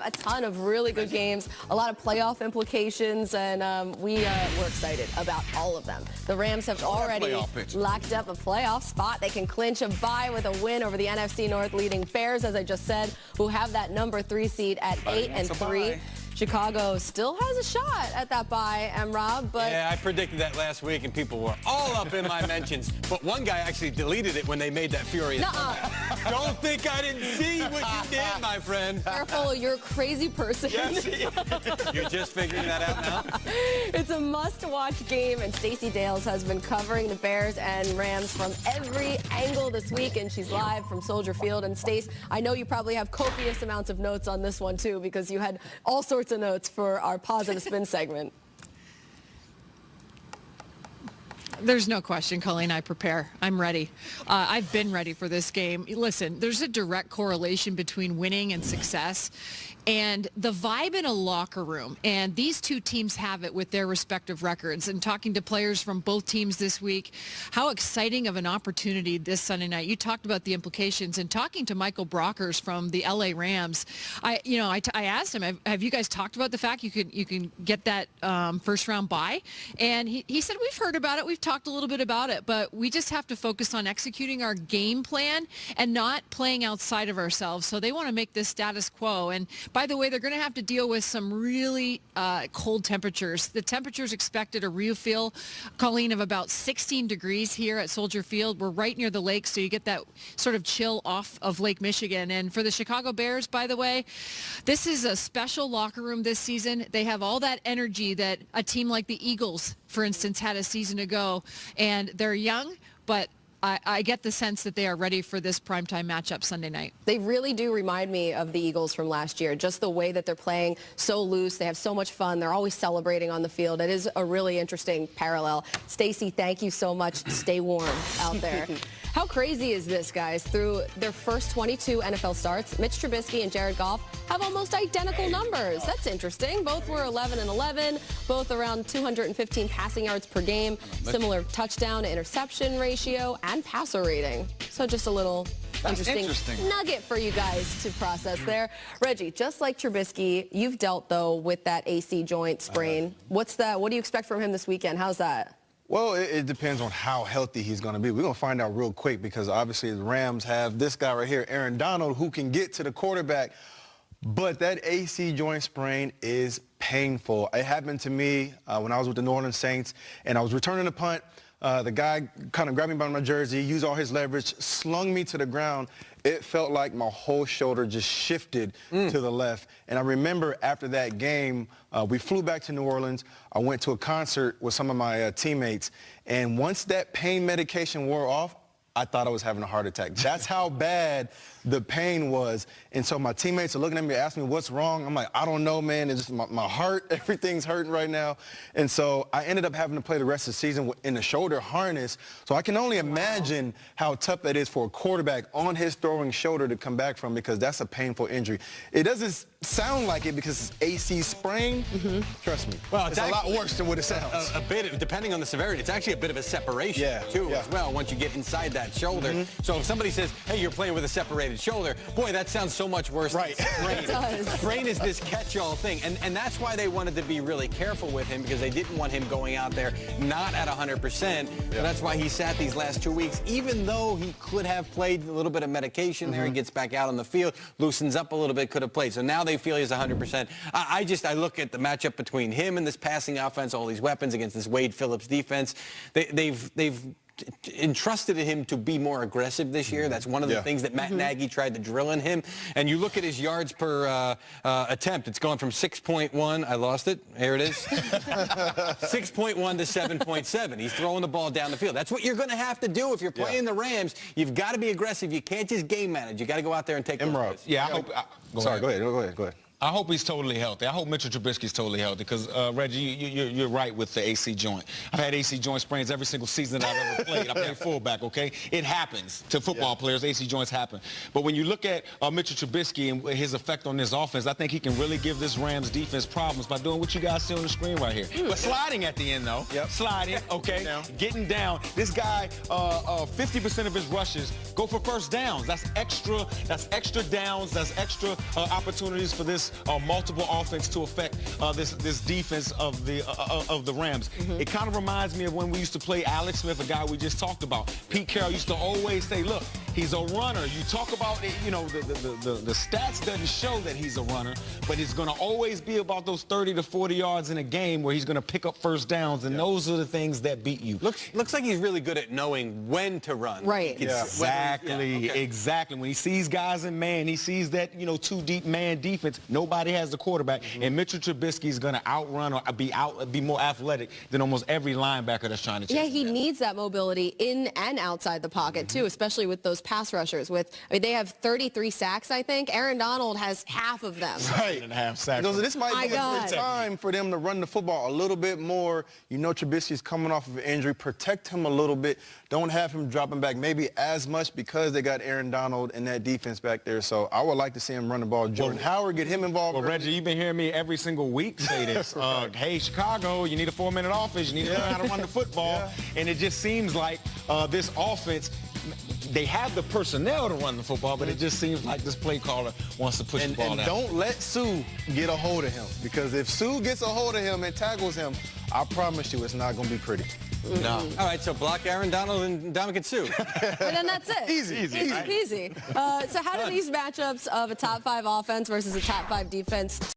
A ton of really good games, a lot of playoff implications, and we're excited about all of them. The Rams have already locked up a playoff spot. They can clinch a bye with a win over the NFC North leading Bears, as I just said, who have that number 3 seed at 8-3. Chicago still has a shot at that bye, Rob, but... Yeah, I predicted that last week, and people were all up in my mentions. But one guy actually deleted it when they made that furious comeback. Don't think I didn't see what you did, my friend. Careful, you're a crazy person. Yes, you're just figuring that out now? It's a must-watch game, and Stacey Dales has been covering the Bears and Rams from every angle this week, and she's live from Soldier Field. And Stace, I know you probably have copious amounts of notes on this one, too, because you had all sorts of notes for our positive spin segment. There's no question, Colleen, I prepare. I'm ready. I've been ready for this game. Listen, there's a direct correlation between winning and success and the vibe in a locker room. And these two teams have it with their respective records. And talking to players from both teams this week, how exciting of an opportunity this Sunday night. You talked about the implications. And talking to Michael Brockers from the LA Rams, I asked him, have you guys talked about the fact you can get that first round bye? And he said, we've heard about it. We've talked a little bit about it, but we just have to focus on executing our game plan and not playing outside of ourselves. So they want to make this status quo. And by the way, they're going to have to deal with some really cold temperatures. The temperatures expected a real feel, Colleen, of about 16 degrees here at Soldier Field. We're right near the lake, so you get that sort of chill off of Lake Michigan. And for the Chicago Bears, by the way, this is a special locker room this season. They have all that energy that a team like the Eagles, for instance, had a season ago. And they're young, but I get the sense that they are ready for this primetime matchup Sunday night. They really do remind me of the Eagles from last year, just the way that they're playing so loose. They have so much fun. They're always celebrating on the field. It is a really interesting parallel. Stacey, thank you so much. Stay warm out there. How crazy is this, guys? Through their first 22 NFL starts, Mitch Trubisky and Jared Goff have almost identical numbers. That's interesting. Both were 11-11, both around 215 passing yards per game, similar touchdown to interception ratio and passer rating. So just a little interesting nugget for you guys to process there. Reggie, just like Trubisky, you've dealt, though, with that AC joint sprain. What do you expect from him this weekend? How's that? Well, it depends on how healthy he's going to be. We're going to find out real quick because obviously the Rams have this guy right here, Aaron Donald, who can get to the quarterback. But that AC joint sprain is painful. It happened to me when I was with the New Orleans Saints, and I was returning a punt. The guy kind of grabbed me by my jersey, used all his leverage, slung me to the ground. It felt like my whole shoulder just shifted to the left. And I remember after that game, we flew back to New Orleans. I went to a concert with some of my teammates. And once that pain medication wore off, I thought I was having a heart attack. That's how bad the pain was. And so my teammates are looking at me, asking me what's wrong. I'm like, I don't know, man. It's just my heart, everything's hurting right now. And so I ended up having to play the rest of the season in a shoulder harness. So I can only imagine how tough that is for a quarterback on his throwing shoulder to come back from, because that's a painful injury. It doesn't sound like it because it's AC sprain. Trust me. Well, it's a lot worse than what it sounds. A bit, depending on the severity, it's actually a bit of a separation, too, as well, once you get inside that shoulder. So if somebody says, hey, you're playing with a separated shoulder, boy, that sounds so much worse than sprain. It does. Sprain is this catch-all thing, and that's why they wanted to be really careful with him, because they didn't want him going out there not at 100%. So that's why he sat these last 2 weeks, even though he could have played a little bit of medication there. He gets back out on the field, loosens up a little bit, could have played. So now they feel he's 100%. I look at the matchup between him and this passing offense, all these weapons against this Wade Phillips defense. They've entrusted him to be more aggressive this year. That's one of the things that Matt Nagy tried to drill in him. And you look at his yards per attempt. It's gone from 6.1. I lost it. Here it is. 6.1 to 7.7. He's throwing the ball down the field. That's what you're going to have to do if you're playing the Rams. You've got to be aggressive. You can't just game manage. You got to go out there and take the risks. Yeah, go ahead. I hope he's totally healthy. I hope Mitchell Trubisky's totally healthy because, Reggie, you're right with the AC joint. I've had AC joint sprains every single season that I've ever played. I played fullback, okay? It happens to football players. AC joints happen. But when you look at Mitchell Trubisky and his effect on this offense, I think he can really give this Rams defense problems by doing what you guys see on the screen right here. But sliding at the end, though. Sliding, okay? Getting down. This guy, 50% of his rushes go for first downs. That's extra downs. That's extra opportunities for this multiple offense to affect this defense of the Rams. It kind of reminds me of when we used to play Alex Smith, a guy we just talked about. Pete Carroll used to always say, look, he's a runner. You talk about it, you know, the stats doesn't show that he's a runner, but it's going to always be about those 30 to 40 yards in a game where he's going to pick up first downs, and those are the things that beat you. Looks like he's really good at knowing when to run. Right. Exactly. Okay. Exactly. When he sees guys in man, he sees that, you know, two deep man defense. Nobody has the quarterback, and Mitchell Trubisky is going to outrun or be more athletic than almost every linebacker that's trying to chase. Yeah, he needs that mobility in and outside the pocket too, especially with those pass rushers. I mean, they have 33 sacks, I think. Aaron Donald has half of them. Right. 8.5 sacks. Because this might be a good time for them to run the football a little bit more. You know, Trubisky's coming off of an injury. Protect him a little bit. Don't have him dropping back maybe as much because they got Aaron Donald and that defense back there. So I would like to see him run the ball. Jordan Howard, get him involved. Well, Reggie, you've been hearing me every single week say this. Hey, Chicago, you need a 4-minute offense. You need to learn how to run the football. And it just seems like this offense, they have the personnel to run the football, but it just seems like this play caller wants to push the ball out. And don't let Sue get a hold of him, because if Sue gets a hold of him and tackles him, I promise you it's not going to be pretty. No. All right, so block Aaron Donald and Dominican Sue. And then that's it. Easy. Easy peasy. So how do these matchups of a top 5 offense versus a top 5 defense